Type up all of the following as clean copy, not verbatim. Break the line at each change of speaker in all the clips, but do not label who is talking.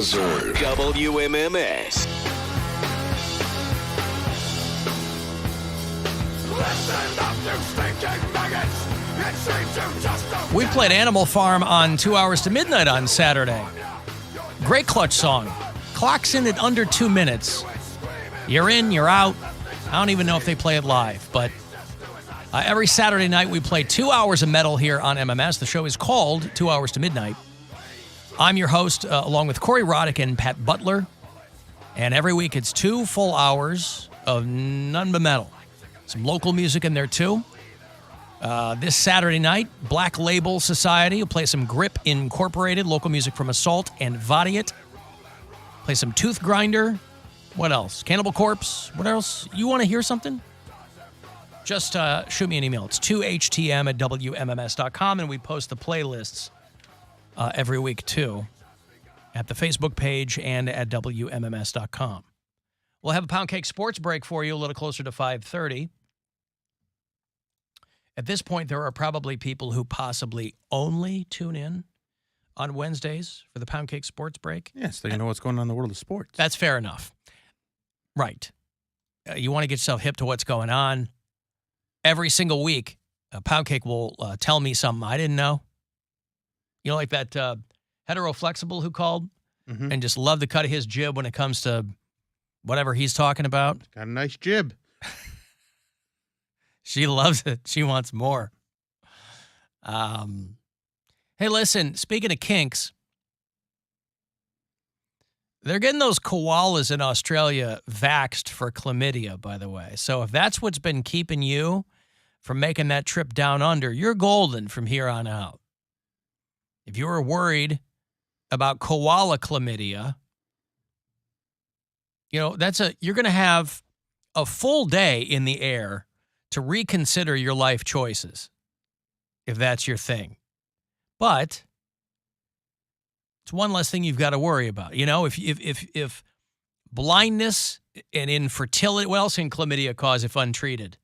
Buzzard. WMMS.
We played Animal Farm on 2 Hours to Midnight on Saturday. Great clutch song. Clocks in at under 2 minutes. You're in, you're out. I don't even know if they play it live, but every Saturday night we play 2 hours of metal here on MMS. The show is called 2 Hours to Midnight. I'm your host, along with Corey Roddick and Pat Butler. And every week it's 2 full hours of none but metal. Some local music in there, too. This Saturday night, Black Label Society will play some Grip Incorporated, local music from Assault and Vadiot. Play some Tooth Grinder. What else? Cannibal Corpse. What else? You want to hear something? Just shoot me an email. It's 2htm@wmms.com, and we post the playlists every week, too, at the Facebook page and at WMMS.com. We'll have a Poundcake sports break for you a little closer to 5:30. At this point, there are probably people who possibly only tune in on Wednesdays for the Poundcake sports break.
Yes, they know what's going on in the world of sports.
That's fair enough. Right. You want to get yourself hip to what's going on. Every single week, Poundcake will tell me something I didn't know. You know, like that hetero flexible who called and just loved the cut of his jib when it comes to whatever he's talking about.
Got a nice jib.
She loves it. She wants more. Hey, listen, speaking of kinks, they're getting those koalas in Australia vaxxed for chlamydia, by the way. So if that's what's been keeping you from making that trip down under, you're golden from here on out. If you were worried about koala chlamydia, you know, you're going to have a full day in the air to reconsider your life choices, if that's your thing. But it's one less thing you've got to worry about. You know, if blindness and infertility, what else can chlamydia cause if untreated?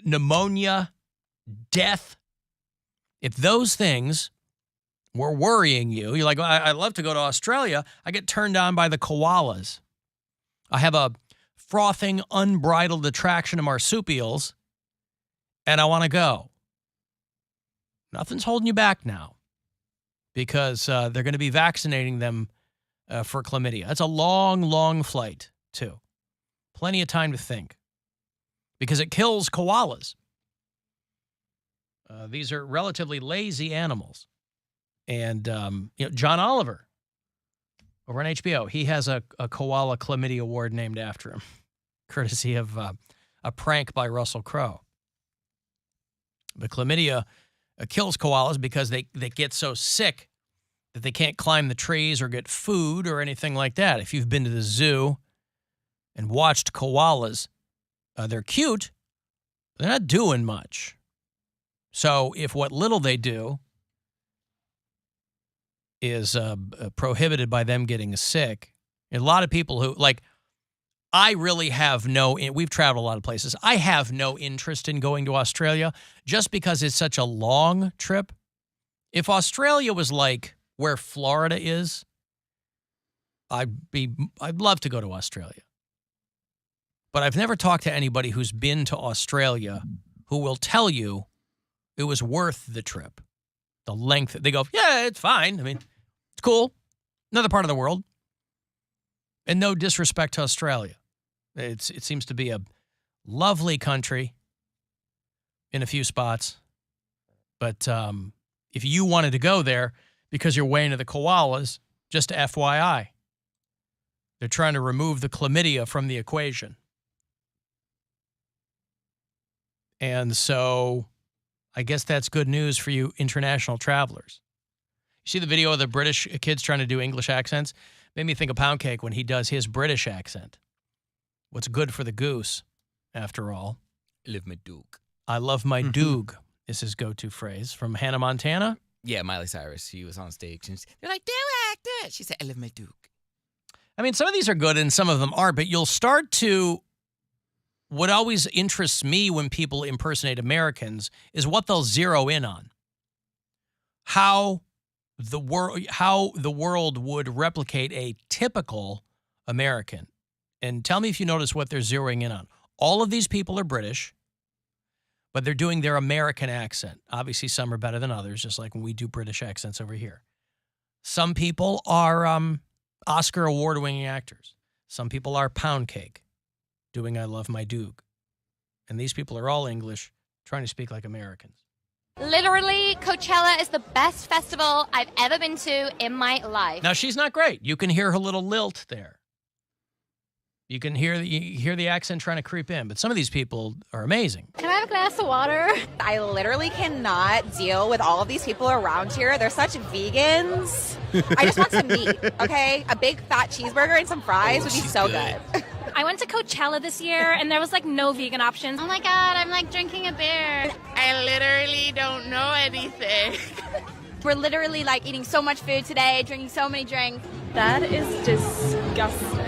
Pneumonia, death. If those things were worrying you, you're like, well, I'd love to go to Australia. I get turned on by the koalas. I have a frothing, unbridled attraction to marsupials, and I want to go. Nothing's holding you back now because they're going to be vaccinating them for chlamydia. That's a long, long flight, too. Plenty of time to think because it kills koalas. These are relatively lazy animals. And, you know, John Oliver over on HBO, he has a koala chlamydia award named after him, courtesy of a prank by Russell Crowe. But chlamydia kills koalas because they get so sick that they can't climb the trees or get food or anything like that. If you've been to the zoo and watched koalas, they're cute, but they're not doing much. So if what little they do is prohibited by them getting sick, a lot of people who, like, I really have we've traveled a lot of places. I have no interest in going to Australia just because it's such a long trip. If Australia was like where Florida is, I'd love to go to Australia. But I've never talked to anybody who's been to Australia who will tell you it was worth the trip. The length. They go, yeah, it's fine. I mean, it's cool. Another part of the world. And no disrespect to Australia. It seems to be a lovely country in a few spots. But if you wanted to go there because you're way into the koalas, just FYI, they're trying to remove the chlamydia from the equation. And so I guess that's good news for you international travelers. You see the video of the British kids trying to do English accents? Made me think of Poundcake when he does his British accent. What's good for the goose, after all?
I love my Duke.
I love my Doog is his go-to phrase. From Hannah Montana?
Yeah, Miley Cyrus. She was on stage. And they're like, do it. She said, I love my Duke.
I mean, some of these are good and some of them aren't, but you'll start to... What always interests me when people impersonate Americans is what they'll zero in on. How how the world would replicate a typical American. And tell me if you notice what they're zeroing in on. All of these people are British, but they're doing their American accent. Obviously, some are better than others, just like when we do British accents over here. Some people are Oscar award-winning actors. Some people are Poundcake, doing I Love My Duke. And these people are all English, trying to speak like Americans.
Literally, Coachella is the best festival I've ever been to in my life.
Now, she's not great. You can hear her little lilt there. You can hear the accent trying to creep in, but some of these people are amazing.
Can I have a glass of water?
I literally cannot deal with all of these people around here. They're such vegans. I just want some meat, okay? A big fat cheeseburger and some fries would be so good.
I went to Coachella this year, and there was like no vegan options. Oh my God, I'm like drinking a beer.
I literally don't know anything.
We're literally like eating so much food today, drinking so many drinks.
That is disgusting.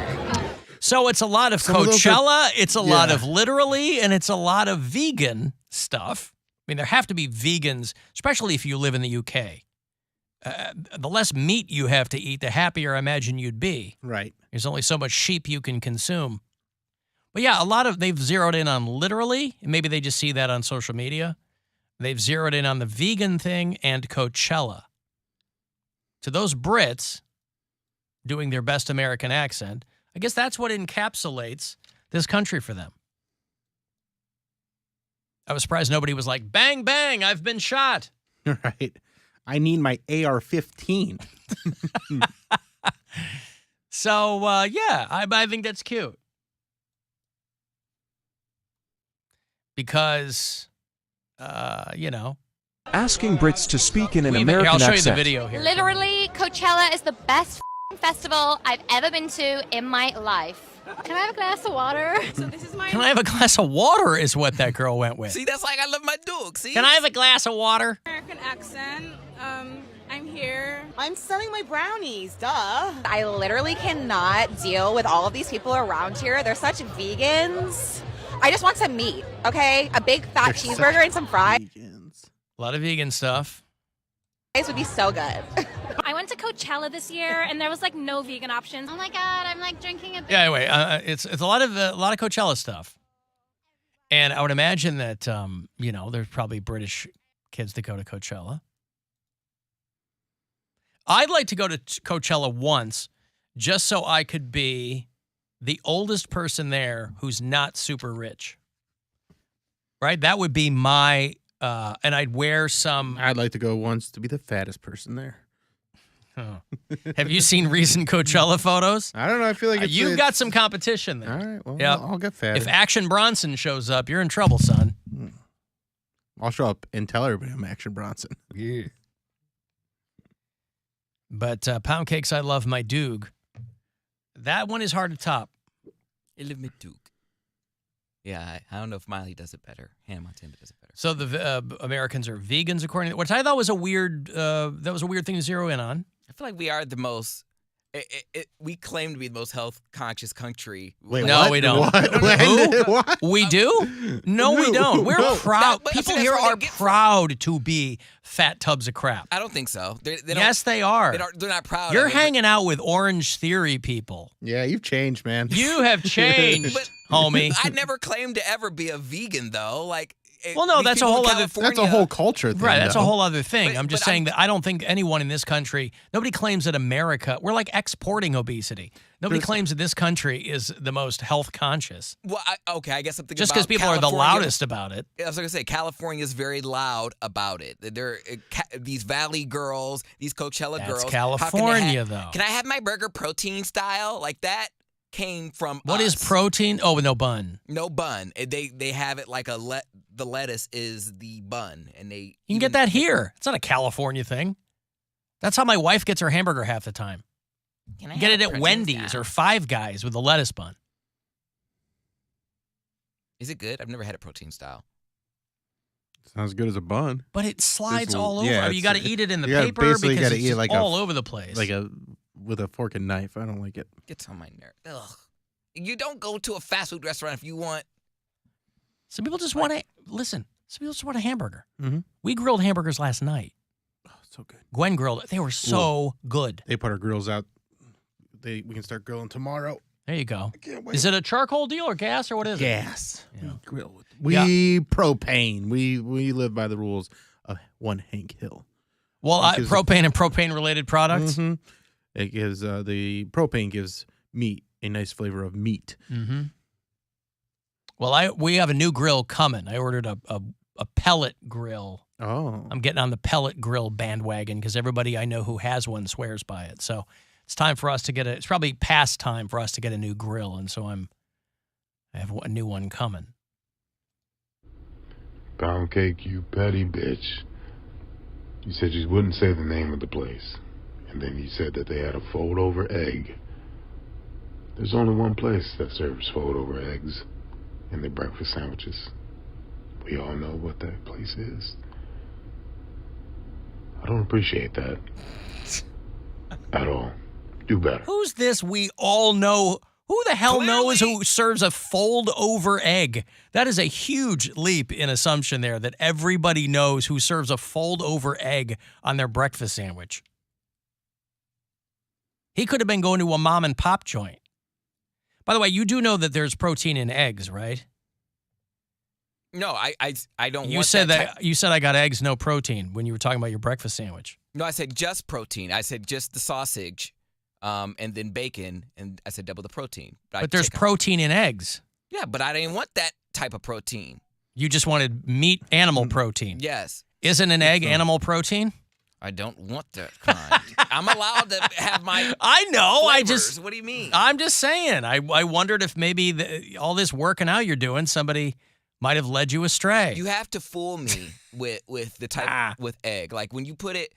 So it's a lot of Coachella, it's a lot of literally, and it's a lot of vegan stuff. I mean, there have to be vegans, especially if you live in the UK. The less meat you have to eat, the happier I imagine you'd be.
Right.
There's only so much sheep you can consume. But yeah, they've zeroed in on literally, and maybe they just see that on social media. They've zeroed in on the vegan thing and Coachella. To those Brits doing their best American accent, I guess that's what encapsulates this country for them. I was surprised nobody was like, bang, bang, I've been shot.
Right. I need my AR-15.
So, yeah, I think that's cute. Because, you know.
Asking Brits to speak in an
Here,
American
I'll show
accent.
you the video here.
Literally, Coachella is the best festival I've ever been to in my life. Can I have a glass of water?
So this is my
Can I have a glass of water is what that girl went with.
See, that's like I love my Duke. See?
Can I have a glass of water?
American accent. I'm here. I'm selling my brownies, duh. I literally cannot deal with all of these people around here. They're such vegans. I just want some meat, okay? A big fat cheeseburger and some fries
Vegans.
A lot of vegan stuff.
would be so good.
I went to Coachella this year, and there was like no vegan options. Oh my God, I'm like drinking a beer.
Yeah, anyway, it's a lot of Coachella stuff. And I would imagine that, you know, there's probably British kids that go to Coachella. I'd like to go to Coachella once just so I could be the oldest person there who's not super rich. Right? That would be my, and I'd wear some.
I'd like to go once to be the fattest person there.
Oh. Have you seen recent Coachella photos?
I don't know. I feel like
You've got some competition there.
All right. Well,
Yep.
I'll get fat.
If Action Bronson shows up, you're in trouble, son.
I'll show up and tell everybody I'm Action Bronson.
Yeah. But Poundcake's I Love My Duke. That one is hard to top.
I love my Duke. Yeah, I don't know if Miley does it better. Hannah Montana does it better.
So the Americans are vegans, according to which I thought was a weird. That was a weird thing to zero in on.
I feel like we are the most. We claim to be the most health conscious country.
Wait,
No,
what?
we don't.
What?
Who?
What?
We do? No, we don't. We're
No.
proud.
But
People
that's
here
where they
are
get from.
proud to be fat tubs of crap.
I don't think so. They don't,
Yes, they are.
they're not proud.
You're
of it, but-
hanging out with Orange Theory people.
Yeah, you've changed, man.
You have changed,
But-
homie.
I never claimed to ever be a vegan, though. Like,
Well, no,
these
that's a
people in
whole other-
That's a
California-
whole culture thing.
Right, that's a
though.
whole other thing.
But-
I'm just
but
saying that I don't think anyone in this country, nobody claims that America, we're like exporting obesity. Nobody claims that this country is the most health conscious.
Well, okay, I guess I'm thinking
Just
because
because people are the loudest about it.
I was going to say, California is very loud about it. They're these Valley girls, these Coachella
That's
girls.
California, though.
Can I have my burger protein style? Like that came from
What is
us.
protein? Oh, no bun.
No bun. They have it like the lettuce is the bun, and they
You can get that here. It's not a California thing. That's how my wife gets her hamburger half the time.
Can I
You get
have
it at
protein
Wendy's
style?
or Five Guys with a lettuce bun.
Is it good? I've never had a protein style.
Sounds good as a bun.
But it slides
It's-
all over.
yeah,
you got to
it's-
eat it in the
you gotta
paper
basically
because
gotta
it's
eat it
just
like
all over the place.
With a fork and knife. I don't like it.
Gets on my nerve. Ugh. You don't go to a fast food restaurant if you want.
Some people just want to listen. Some people just want a hamburger.
Mhm.
We grilled hamburgers last night.
So good.
Gwen grilled. They were so good.
They put our grills out. We can start grilling tomorrow.
There you go.
I can't wait.
Is it a charcoal deal or gas or what is it?
Gas.
Yeah.
Propane. We live by the rules of one Hank Hill.
Well, propane and propane-related products?
Mm-hmm. It gives, the propane gives meat a nice flavor of meat.
Mm-hmm. Well, we have a new grill coming. I ordered a pellet grill.
Oh.
I'm getting on the pellet grill bandwagon because everybody I know who has one swears by it. So it's time for us to get it's probably past time for us to get a new grill, and so I have a new one coming.
Poundcake, you petty bitch. You said you wouldn't say the name of the place. And then you said that they had a fold-over egg. There's only one place that serves fold-over eggs in their breakfast sandwiches. We all know what that place is. I don't appreciate that. At all. Do better.
Who's this we all know? Who the hell knows who serves a fold-over egg? That is a huge leap in assumption there that everybody knows who serves a fold-over egg on their breakfast sandwich. He could have been going to a mom-and-pop joint. By the way, you do know that there's protein in eggs, right?
No, I don't.
You said you said I got eggs, no protein when you were talking about your breakfast sandwich.
No, I said just protein. I said just the sausage, and then bacon, and I said double the protein.
But there's protein in eggs.
Yeah, but I didn't want that type of protein.
You just wanted meat, animal protein.
Yes.
Isn't an egg animal protein?
I don't want that kind. I'm allowed to have my.
I know.
Flavors. What do you mean?
I'm just saying. I wondered if maybe all this working out you're doing, somebody might have led you astray.
You have to fool me with the type with egg. Like when you put it,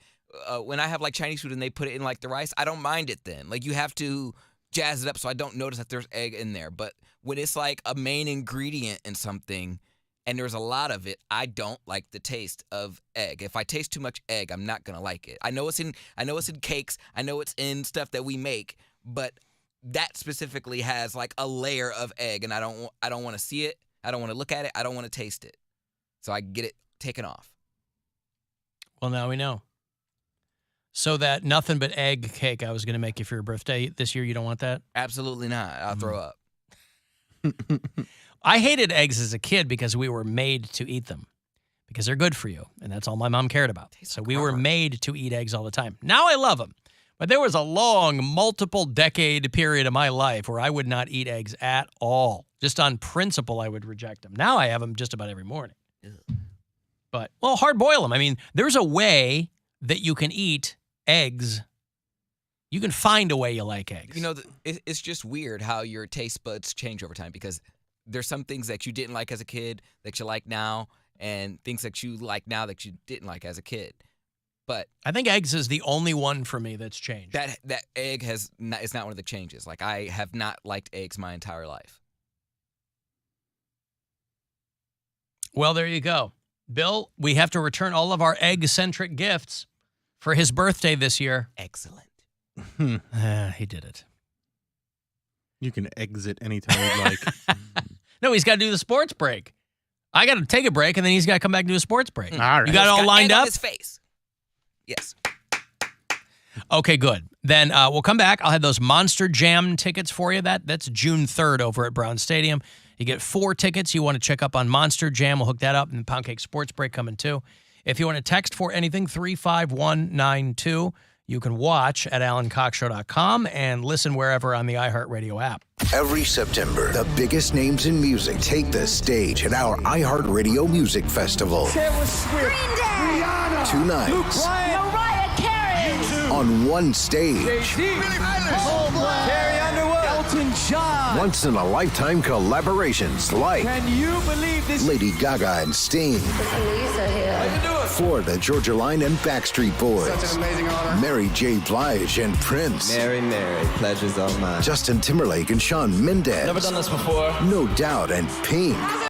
when I have like Chinese food and they put it in like the rice, I don't mind it then. Like you have to jazz it up so I don't notice that there's egg in there. But when it's like a main ingredient in something and there's a lot of it, I don't like the taste of egg. If I taste too much egg, I'm not gonna like it. I know it's in cakes. I know it's in stuff that we make, but that specifically has like a layer of egg, and I don't want to see it. I don't want to look at it. I don't want to taste it. So I get it taken off.
Well, now we know. So that nothing but egg cake I was going to make you for your birthday this year, you don't want that?
Absolutely not. I'll throw up.
I hated eggs as a kid because we were made to eat them. Because they're good for you. And that's all my mom cared about. So we were made to eat eggs all the time. Now I love them. But there was a long, multiple-decade period of my life where I would not eat eggs at all. Just on principle, I would reject them. Now I have them just about every morning. But, well, hard-boil them. I mean, there's a way that you can eat eggs. You can find a way you like eggs.
You know, it's just weird how your taste buds change over time because there's some things that you didn't like as a kid that you like now, and things that you like now that you didn't like as a kid. But
I think eggs is the only one for me that's changed.
That egg is not one of the changes. Like, I have not liked eggs my entire life.
Well, there you go. Bill, we have to return all of our egg-centric gifts for his birthday this year.
Excellent.
He did it.
You can exit anytime you'd like.
No, he's got to do the sports break. I got to take a break, and then he's got to come back and do a sports break.
All right.
You got it all lined up?
On his face. Yes.
Okay, good. Then we'll come back. I'll have those Monster Jam tickets for you. That's June 3rd over at Brown Stadium. You get 4 tickets. You want to check up on Monster Jam. We'll hook that up. And the Poundcake Sports Break coming too. If you want to text for anything, 35192. You can watch at alancoxshow.com and listen wherever on the iHeartRadio app.
Every September, the biggest names in music take the stage at our iHeartRadio Music Festival.
Taylor Swift, Green Day, Rihanna,
2 nights.
Luke Bryan, Mariah Carey,
on one stage.
Billie Eilish, Carrie Underwood, Elton John.
Once-in-a-lifetime collaborations like
Can you believe this?
Lady Gaga and Sting.
Lisa here. How you doing?
Florida Georgia Line and Backstreet Boys.
Such an amazing honor.
Mary J. Blige and Prince.
Mary, pleasure's all mine.
Justin Timberlake and Shawn Mendes.
Never done this before.
No Doubt and Pink.